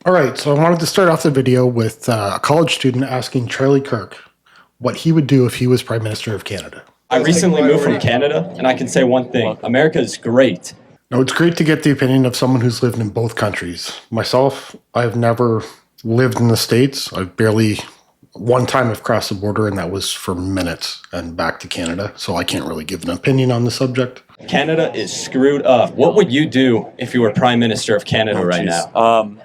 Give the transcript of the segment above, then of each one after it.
All right, so I wanted to start off the video with a college student asking Charlie Kirk what he would do if he was Prime Minister of Canada. I recently moved from Canada, and I can say one thing. America is great. Now, it's great to get the opinion of someone who's lived in both countries. Myself, I've never lived in the States. I've barely, one time I've crossed the border, and that was for minutes and back to Canada, so I can't really give an opinion on the subject. Canada is screwed up. What would you do if you were Prime Minister of Canada right now?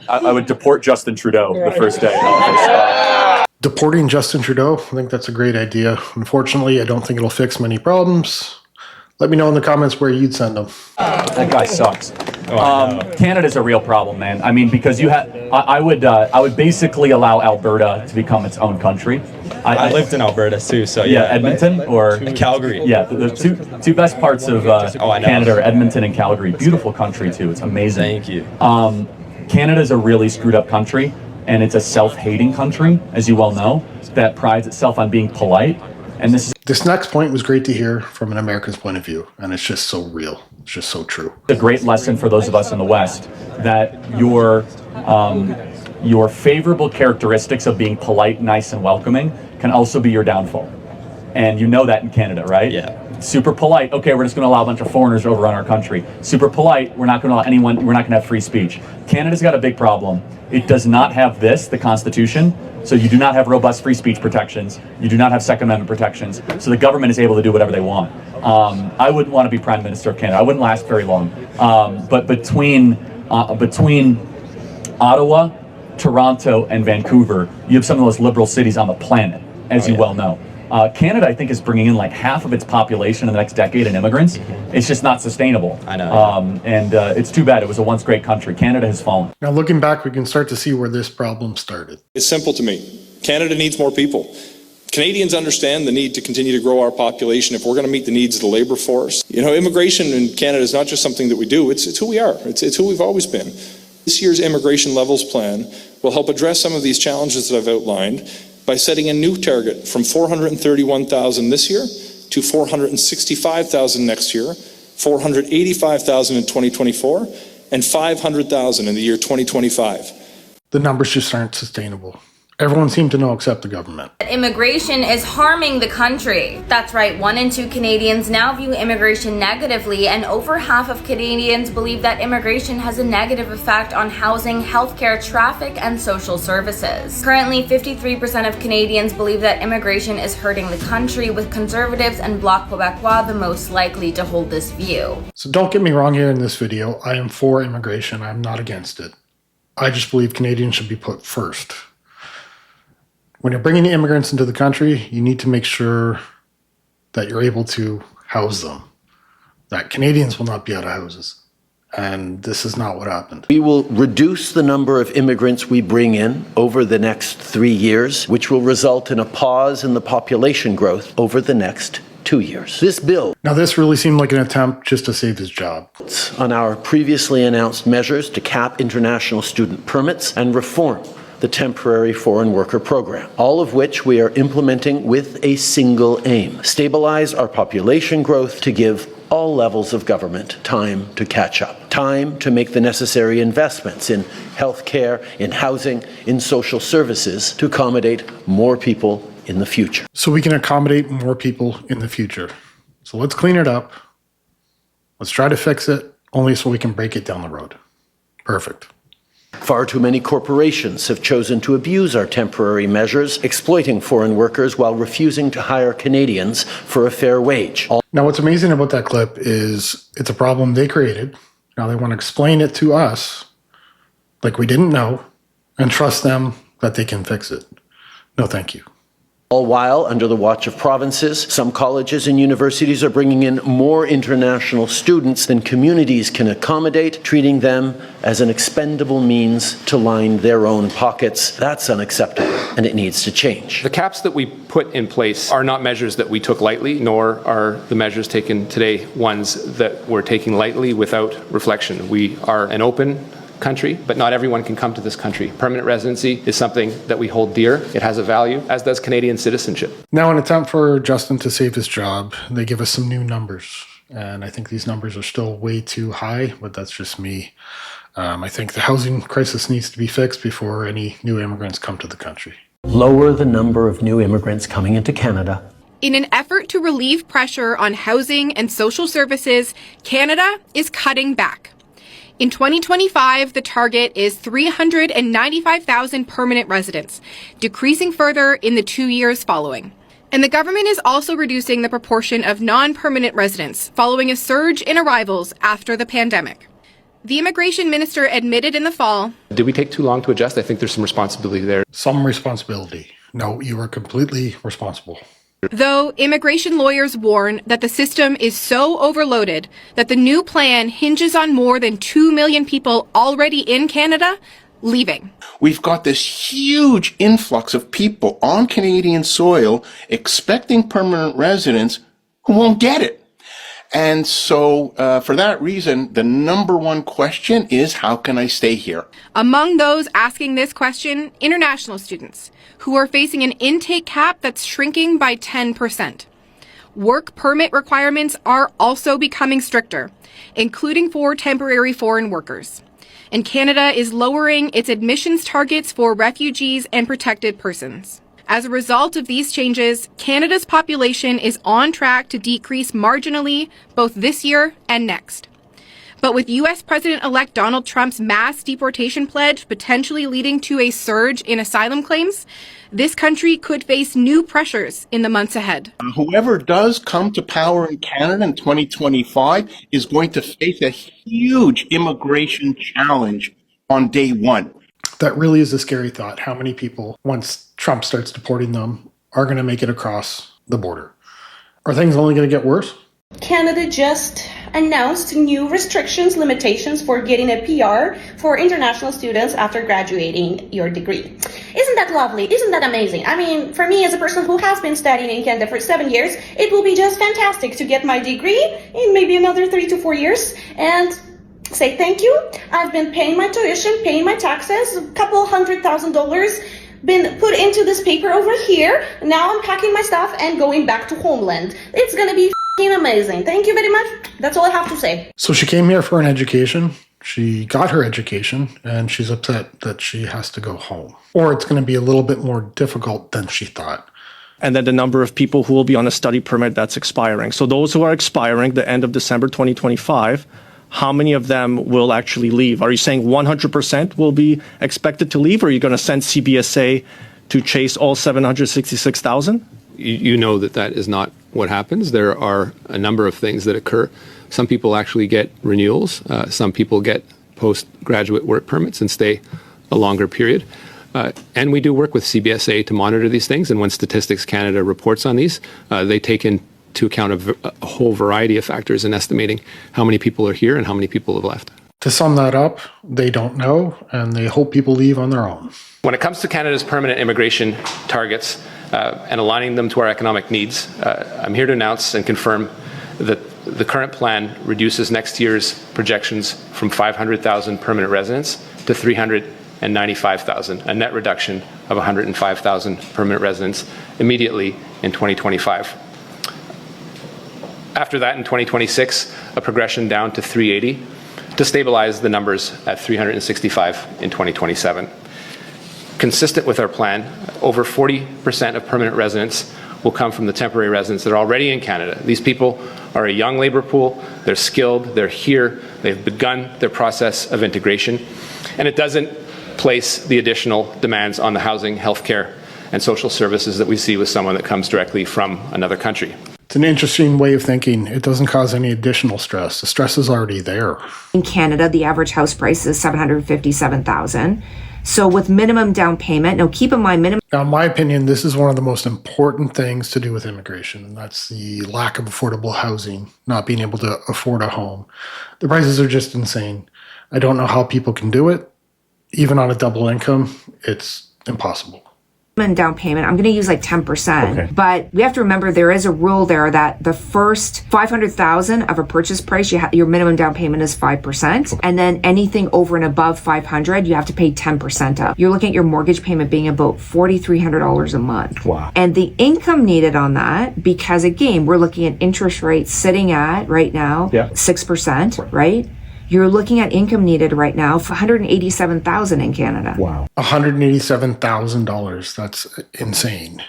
I would deport Justin Trudeau the first day in office. Deporting Justin Trudeau, I think that's a great idea. Unfortunately, I don't think it'll fix many problems. Let me know in the comments where you'd send them. That guy sucks. Canada's a real problem, man. I mean, because I would basically allow Alberta to become its own country. I lived in Alberta too, so yeah. Edmonton or Calgary. Yeah, the two best parts of Canada are Edmonton and Calgary. Beautiful country too. It's amazing. Thank you. Canada's a really screwed up country, and it's a self-hating country, as you well know, that prides itself on being polite. And this next point was great to hear from an American's point of view, and it's just so real. It's just so true. A great lesson for those of us in the West that your favorable characteristics of being polite, nice, and welcoming can also be your downfall. And you know that in Canada, right? Yeah. Super polite. Okay, we're just going to allow a bunch of foreigners over on our country. Super polite. We're not going to allow anyone. We're not going to have free speech. Canada's got a big problem. It does not have the Constitution. So you do not have robust free speech protections. You do not have Second Amendment protections. So the government is able to do whatever they want. I wouldn't want to be Prime Minister of Canada. I wouldn't last very long. But between Ottawa, Toronto, and Vancouver, you have some of the most liberal cities on the planet, as you well know. Canada, I think, is bringing in like half of its population in the next decade in immigrants. It's just not sustainable. I know. And it's too bad. It was a once great country. Canada has fallen. Now, looking back, we can start to see where this problem started. It's simple to me. Canada needs more people. Canadians understand the need to continue to grow our population if we're going to meet the needs of the labor force. You know, immigration in Canada is not just something that we do. It's who we are. It's who we've always been. This year's Immigration Levels Plan will help address some of these challenges that I've outlined by setting a new target from 431,000 this year to 465,000 next year, 485,000 in 2024, and 500,000 in the year 2025. The numbers just aren't sustainable. Everyone seemed to know except the government. Immigration is harming the country. That's right, 1 in 2 Canadians now view immigration negatively, and over half of Canadians believe that immigration has a negative effect on housing, healthcare, traffic, and social services. Currently, 53% of Canadians believe that immigration is hurting the country, with Conservatives and Bloc Québécois the most likely to hold this view. So don't get me wrong here in this video. I am for immigration. I'm not against it. I just believe Canadians should be put first. When you're bringing immigrants into the country, you need to make sure that you're able to house them. That Canadians will not be out of houses. And this is not what happened. We will reduce the number of immigrants we bring in over the next 3 years, which will result in a pause in the population growth over the next 2 years. This bill. Now, this really seemed like an attempt just to save his job. On our previously announced measures to cap international student permits and reform the temporary foreign worker program, all of which we are implementing with a single aim: stabilize our population growth to give all levels of government time to catch up, time to make the necessary investments in healthcare, in housing, in social services to accommodate more people in the future. So we can accommodate more people in the future. So let's clean it up. Let's try to fix it, only so we can break it down the road. Perfect. Far too many corporations have chosen to abuse our temporary measures, exploiting foreign workers while refusing to hire Canadians for a fair wage. Now, what's amazing about that clip is it's a problem they created. Now they want to explain it to us like we didn't know and trust them that they can fix it. No, thank you. All while, under the watch of provinces, some colleges and universities are bringing in more international students than communities can accommodate, treating them as an expendable means to line their own pockets. That's unacceptable, and it needs to change. The caps that we put in place are not measures that we took lightly, nor are the measures taken today ones that we're taking lightly without reflection. We are an open country, but not everyone can come to this country. Permanent residency is something that we hold dear. It has a value, as does Canadian citizenship. Now, in an attempt for Justin to save his job, they give us some new numbers. And I think these numbers are still way too high, but that's just me. I think the housing crisis needs to be fixed before any new immigrants come to the country. Lower the number of new immigrants coming into Canada. In an effort to relieve pressure on housing and social services, Canada is cutting back. In 2025, the target is 395,000 permanent residents, decreasing further in the 2 years following. And the government is also reducing the proportion of non-permanent residents following a surge in arrivals after the pandemic. The immigration minister admitted in the fall. Did we take too long to adjust? I think there's some responsibility there. Some responsibility. No, you are completely responsible. Though immigration lawyers warn that the system is so overloaded that the new plan hinges on more than 2 million people already in Canada leaving. We've got this huge influx of people on Canadian soil expecting permanent residence who won't get it. And so for that reason, the number one question is, how can I stay here? Among those asking this question, international students who are facing an intake cap that's shrinking by 10%. Work permit requirements are also becoming stricter, including for temporary foreign workers. And Canada is lowering its admissions targets for refugees and protected persons. As a result of these changes, Canada's population is on track to decrease marginally both this year and next. But with U.S. President-elect Donald Trump's mass deportation pledge potentially leading to a surge in asylum claims, this country could face new pressures in the months ahead. Whoever does come to power in Canada in 2025 is going to face a huge immigration challenge on day one. That really is a scary thought. How many people, once Trump starts deporting them, are going to make it across the border? Are things only going to get worse? Canada just announced new restrictions, limitations for getting a PR for international students after graduating your degree. Isn't that lovely? Isn't that amazing? I mean, for me as a person who has been studying in Canada for 7 years, it will be just fantastic to get my degree in maybe another 3 to 4 years and say thank you. I've been paying my tuition, paying my taxes, a couple $100,000 been put into this paper over here. Now I'm packing my stuff and going back to homeland. It's gonna be amazing. Thank you very much. That's all I have to say. So she came here for an education. She got her education, and she's upset that she has to go home. Or it's going to be a little bit more difficult than she thought. And then the number of people who will be on a study permit that's expiring. So those who are expiring the end of December 2025, how many of them will actually leave? Are you saying 100% will be expected to leave, or are you going to send CBSA to chase all 766,000? You know that is not what happens. There are a number of things that occur. Some people actually get renewals. Some people get postgraduate work permits and stay a longer period. And we do work with CBSA to monitor these things. And when Statistics Canada reports on these, they take into account a whole variety of factors in estimating how many people are here and how many people have left. To sum that up, they don't know, and they hope people leave on their own. When it comes to Canada's permanent immigration targets and aligning them to our economic needs, I'm here to announce and confirm that the current plan reduces next year's projections from 500,000 permanent residents to 395,000, a net reduction of 105,000 permanent residents immediately in 2025. After that, in 2026, a progression down to 380 to stabilize the numbers at 365 in 2027. Consistent with our plan, over 40% of permanent residents will come from the temporary residents that are already in Canada. These people are a young labor pool, they're skilled, they're here, they've begun their process of integration, and it doesn't place the additional demands on the housing, healthcare, and social services that we see with someone that comes directly from another country. It's an interesting way of thinking. It doesn't cause any additional stress. The stress is already there. In Canada, the average house price is $757,000. So with minimum down payment, now keep in mind minimum. Now, in my opinion, this is one of the most important things to do with immigration, and that's the lack of affordable housing, not being able to afford a home. The prices are just insane. I don't know how people can do it. Even on a double income, it's impossible. Down payment, I'm going to use like 10%. Okay. But we have to remember there is a rule there that the first $500,000 of a purchase price, your minimum down payment is 5%. And then anything over and above 500, you have to pay 10% up. You're looking at your mortgage payment being about $4,300 a month. Wow. And the income needed on that, because again, we're looking at interest rates sitting at right now, 6%, right? You're looking at income needed right now for $187,000 in Canada. Wow. $187,000. That's insane.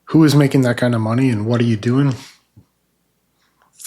Who is making that kind of money and what are you doing?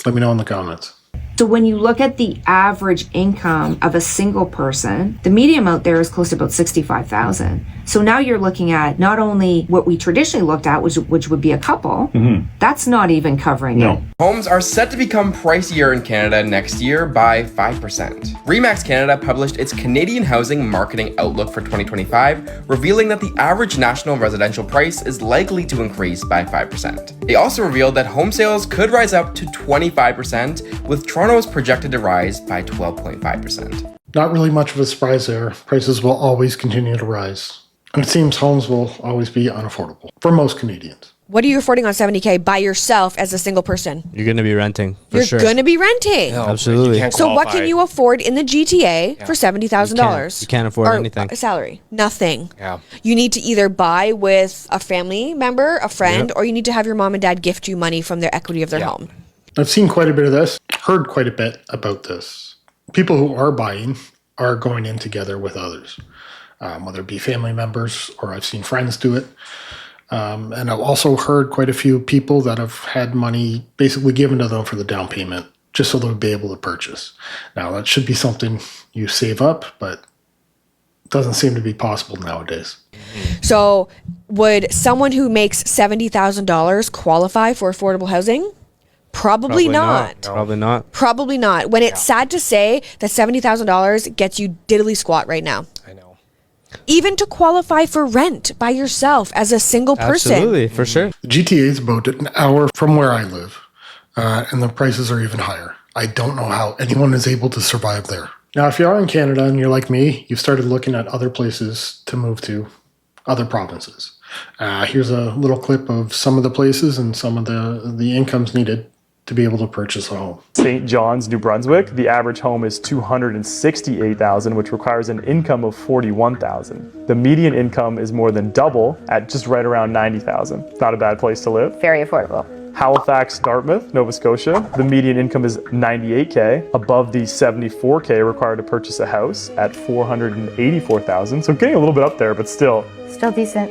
Let me know in the comments. So when you look at the average income of a single person, the median out there is close to about $65,000. So now you're looking at not only what we traditionally looked at, which would be a couple, that's not even covering it. Homes are set to become pricier in Canada next year by 5%. RE/MAX Canada published its Canadian Housing Marketing Outlook for 2025, revealing that the average national residential price is likely to increase by 5%. They also revealed that home sales could rise up to 25%, with Toronto's projected to rise by 12.5%. Not really much of a surprise there. Prices will always continue to rise. And it seems homes will always be unaffordable for most Canadians. What are you affording on $70K by yourself as a single person? You're going to be renting, for sure. You're going to be renting. Yeah, absolutely. So what can you afford in the GTA for $70,000? You can't afford anything. Salary. Nothing. Yeah. You need to either buy with a family member, a friend, or you need to have your mom and dad gift you money from their equity of their home. I've seen quite a bit of this, heard quite a bit about this. People who are buying are going in together with others, whether it be family members or I've seen friends do it. And I've also heard quite a few people that have had money basically given to them for the down payment just so they'll be able to purchase. Now, that should be something you save up, but it doesn't seem to be possible nowadays. So would someone who makes $70,000 qualify for affordable housing? Probably not. No. Probably not. Probably not. When it's sad to say that $70,000 gets you diddly squat right now. I know. Even to qualify for rent by yourself as a single person. Absolutely, for sure. The GTA is about an hour from where I live, and the prices are even higher. I don't know how anyone is able to survive there. Now, if you are in Canada and you're like me, you've started looking at other places to move to, other provinces. Here's a little clip of some of the places and some of the incomes needed to be able to purchase a home. St. John's, New Brunswick, the average home is $268,000, which requires an income of $41,000. The median income is more than double at just right around $90,000. Not a bad place to live. Very affordable. Halifax, Dartmouth, Nova Scotia, the median income is $98K, above the $74K required to purchase a house at $484,000. So getting a little bit up there, but still decent.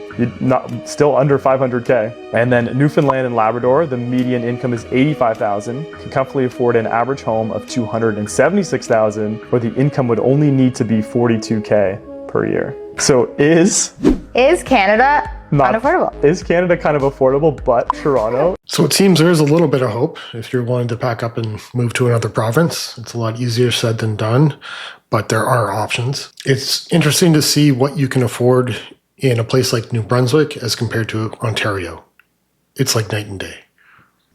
Still under $500K. And then Newfoundland and Labrador, the median income is $85,000, can comfortably afford an average home of $276,000, where the income would only need to be $42K per year. So is Canada unaffordable? Is Canada kind of affordable, but Toronto? So it seems there is a little bit of hope if you're willing to pack up and move to another province. It's a lot easier said than done, but there are options. It's interesting to see what you can afford in a place like New Brunswick as compared to Ontario. It's like night and day.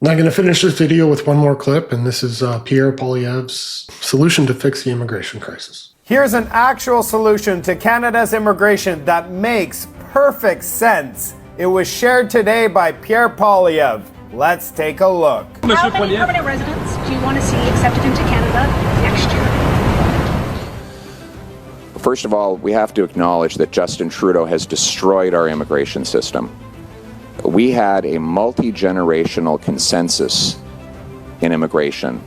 Now I'm going to finish this video with one more clip, and this is Pierre Poilievre's solution to fix the immigration crisis. Here's an actual solution to Canada's immigration that makes perfect sense. It was shared today by Pierre Poilievre. Let's take a look. How many permanent residents do you want to see accepted into Canada next year? First of all, we have to acknowledge that Justin Trudeau has destroyed our immigration system. We had a multi-generational consensus in immigration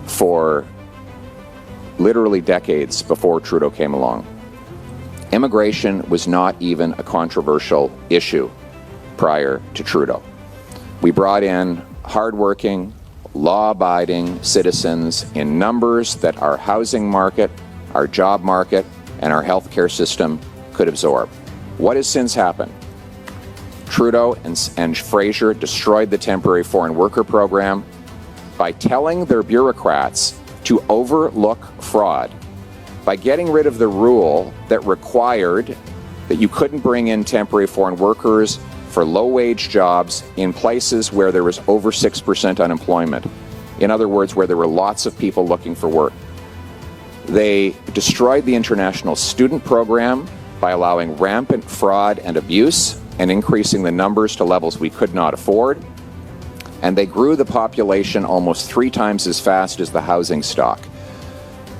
for literally decades before Trudeau came along. Immigration was not even a controversial issue prior to Trudeau. We brought in hardworking, law-abiding citizens in numbers that our housing market, our job market, and our healthcare system could absorb. What has since happened? Trudeau and Fraser destroyed the temporary foreign worker program by telling their bureaucrats to overlook fraud, by getting rid of the rule that required that you couldn't bring in temporary foreign workers for low-wage jobs in places where there was over 6% unemployment. In other words, where there were lots of people looking for work. They destroyed the international student program by allowing rampant fraud and abuse and increasing the numbers to levels we could not afford. And they grew the population almost 3 times as fast as the housing stock.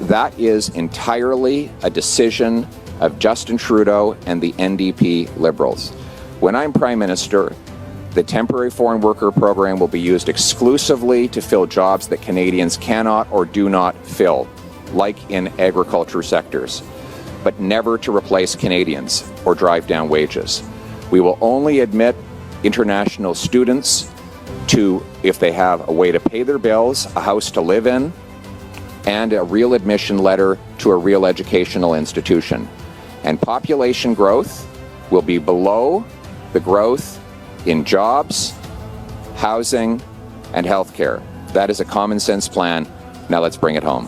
That is entirely a decision of Justin Trudeau and the NDP Liberals. When I'm Prime Minister, the temporary foreign worker program will be used exclusively to fill jobs that Canadians cannot or do not fill. like in agriculture sectors, but never to replace Canadians or drive down wages. We will only admit international students to, if they have a way to pay their bills, a house to live in, and a real admission letter to a real educational institution. And population growth will be below the growth in jobs, housing, and healthcare. That is a common sense plan. Now let's bring it home.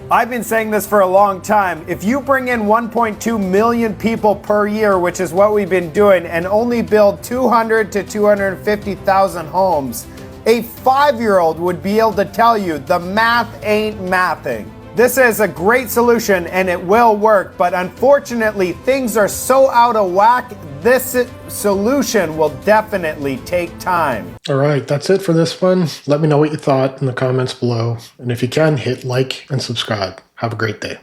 I've been saying this for a long time. If you bring in 1.2 million people per year, which is what we've been doing, and only build 200 to 250,000 homes, a 5-year-old would be able to tell you the math ain't mathing. This is a great solution and it will work, but unfortunately things are so out of whack, this solution will definitely take time. All right, that's it for this one. Let me know what you thought in the comments below. And if you can, hit like and subscribe. Have a great day.